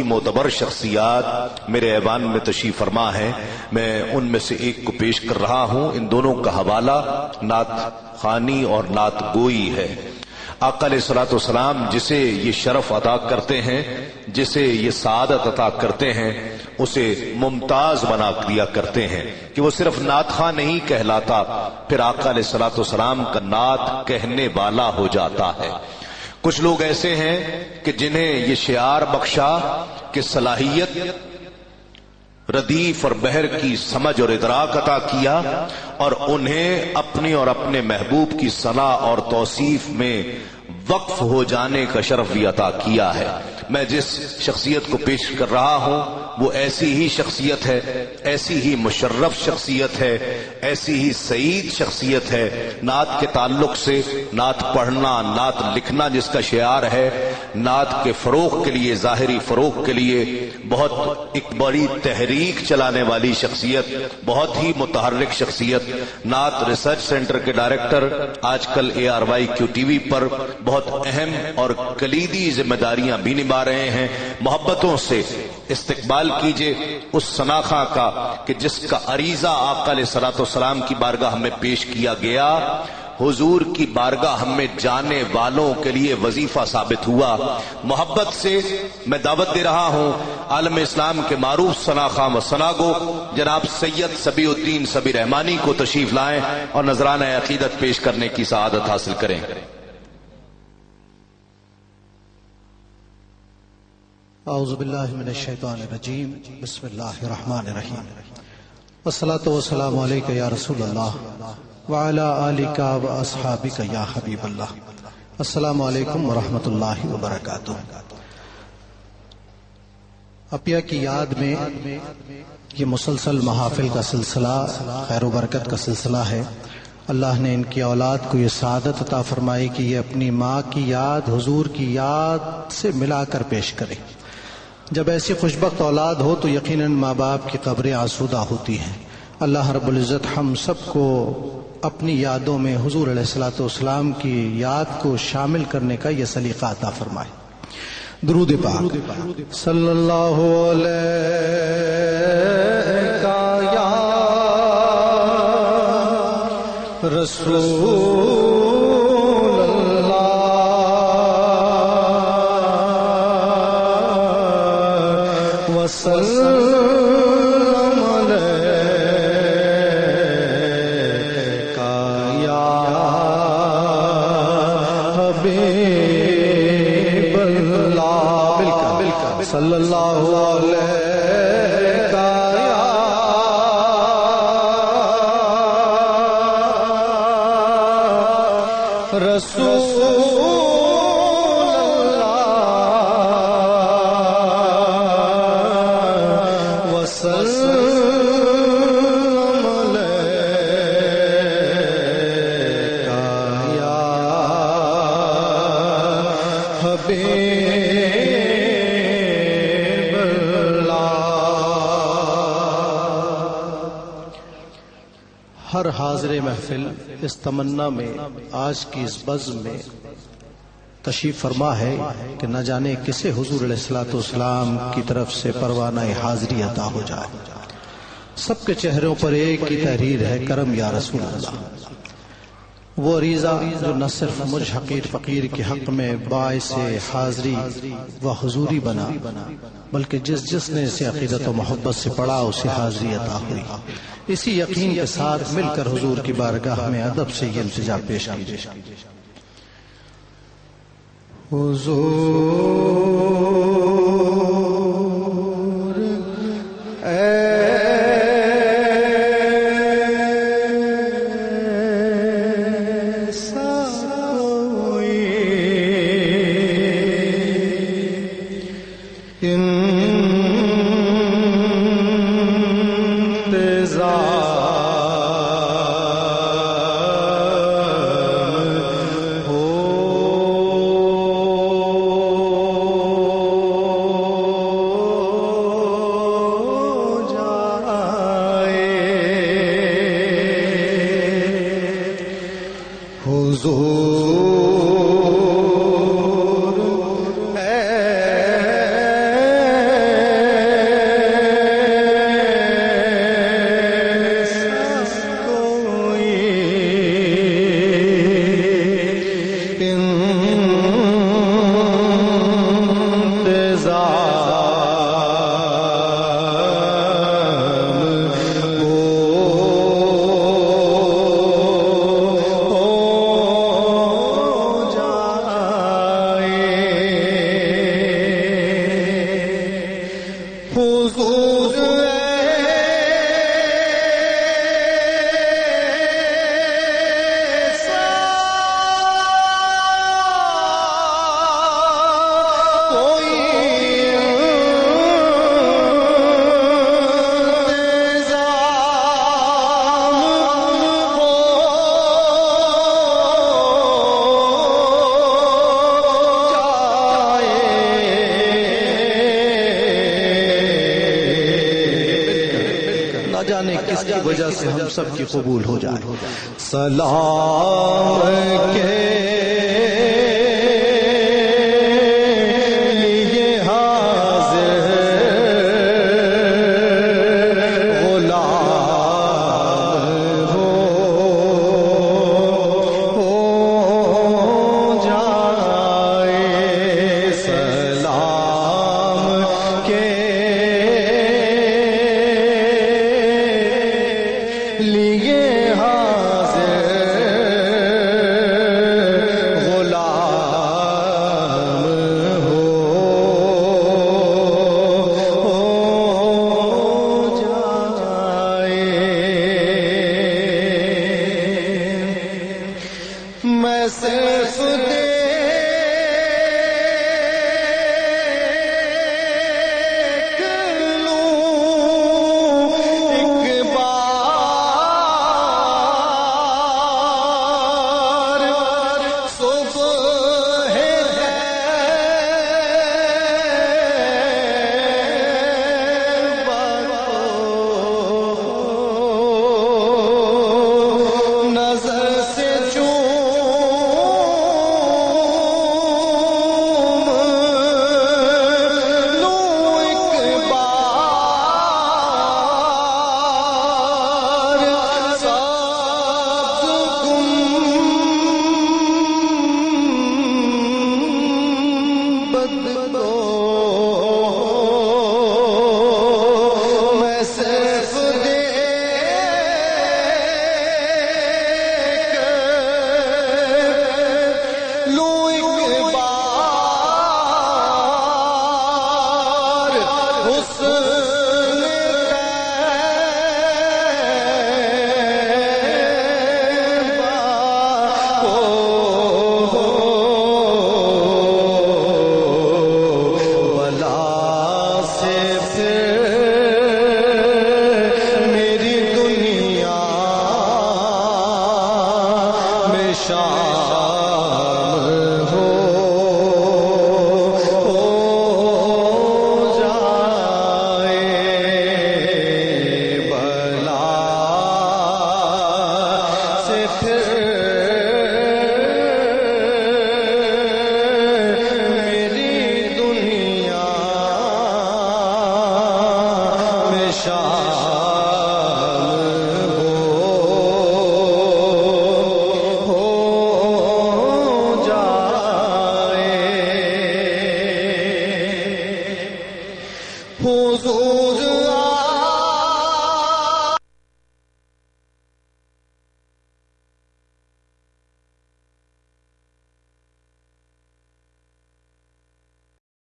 معتبر شخصیات میرے ایوان میں تشریف فرما ہے، میں ان میں سے ایک کو پیش کر رہا ہوں۔ ان دونوں کا حوالہ نعت خوانی اور نعت گوئی ہے۔ آقا علیہ الصلوۃ والسلام جسے یہ شرف عطا کرتے ہیں، جسے یہ سعادت عطا کرتے ہیں، اسے ممتاز بنا دیا کرتے ہیں کہ وہ صرف نعت خواں نہیں کہلاتا، پھر آقا علیہ الصلوۃ والسلام کا نعت کہنے والا ہو جاتا ہے۔ کچھ لوگ ایسے ہیں کہ جنہیں یہ شعار بخشا کہ صلاحیت ردیف اور بحر کی سمجھ اور ادراک عطا کیا، اور انہیں اپنی اور اپنے محبوب کی ثنا اور توصیف میں وقف ہو جانے کا شرف بھی عطا کیا ہے۔ میں جس شخصیت کو پیش کر رہا ہوں وہ ایسی ہی شخصیت ہے، ایسی ہی مشرف شخصیت ہے، ایسی ہی سعید شخصیت ہے۔ نعت کے تعلق سے نعت پڑھنا، نعت لکھنا جس کا شعار ہے، نعت کے فروغ کے لیے، ظاہری فروغ کے لیے بہت ایک بڑی تحریک چلانے والی شخصیت، بہت ہی متحرک شخصیت۔ نعت ریسرچ سینٹر کے ڈائریکٹر آج کل ARYQ-TV پر بہت اہم اور کلیدی ذمہ داریاں بھی نبھا رہے ہیں۔ محبتوں سے استقبال کیجئے اس ثناخواں کا کہ جس کا عریضہ آقا علیہ الصلوۃ والسلام کی بارگاہ میں پیش کیا گیا، حضور کی بارگاہ میں جانے والوں کے لیے وظیفہ ثابت ہوا۔ محبت سے میں دعوت دے رہا ہوں عالم اسلام کے معروف ثناخواں و ثناگو جناب سید صبی الدین صبی رحمانی کو تشریف لائیں اور نذرانہ عقیدت پیش کرنے کی سعادت حاصل کریں۔ اعوذ باللہ من الشیطان الرجیم، بسم اللہ الرحمن الرحیم، والصلاة والسلام علیکہ یا رسول اللہ وعلی آلکہ واصحابکہ یا حبیب اللہ۔ السلام علیکم ورحمۃ اللہ وبرکاتہ۔ اپیا کی یاد میں یہ مسلسل محافل کا سلسلہ، خیر و برکت کا سلسلہ ہے۔ اللہ نے ان کی اولاد کو یہ سعادت عطا فرمائی کہ یہ اپنی ماں کی یاد حضور کی یاد سے ملا کر پیش کرے۔ جب ایسی خوشبخت اولاد ہو تو یقیناً ماں باپ کی قبریں آسودہ ہوتی ہیں۔ اللہ رب العزت ہم سب کو اپنی یادوں میں حضور علیہ الصلوۃ والسلام کی یاد کو شامل کرنے کا یہ سلیقہ عطا فرمائے۔ درود پاک صلی اللہ علیہ یا رسول وسلم علیکہ یا حبیب اللہ، صلی اللہ علیکہ یا رسول ہر حاضر محفل اس تمنا میں، آج کی اس بزم میں تشریف فرما ہے کہ نہ جانے کسے حضور علیہ الصلوۃ والسلام کی طرف سے پروانہ حاضری عطا ہو جائے۔ سب کے چہروں پر ایک ہی تحریر ہے، کرم یا رسول اللہ۔ وہ عریضہ جو نہ صرف مجھ حقیر فقیر کے حق میں باعث حاضری و حضوری بنا، بلکہ جس نے اسے عقیدت و محبت سے پڑھا اسے حاضری عطا ہوئی۔ اسی یقین کے ساتھ مل کر حضور کی بارگاہ میں ادب سے یہ التجا پیش کیجیے۔ حضور ایسا کوئی حضور جانے کس کی وجہ سے ہم سب کی قبول ہو جائے. سلام کے حضور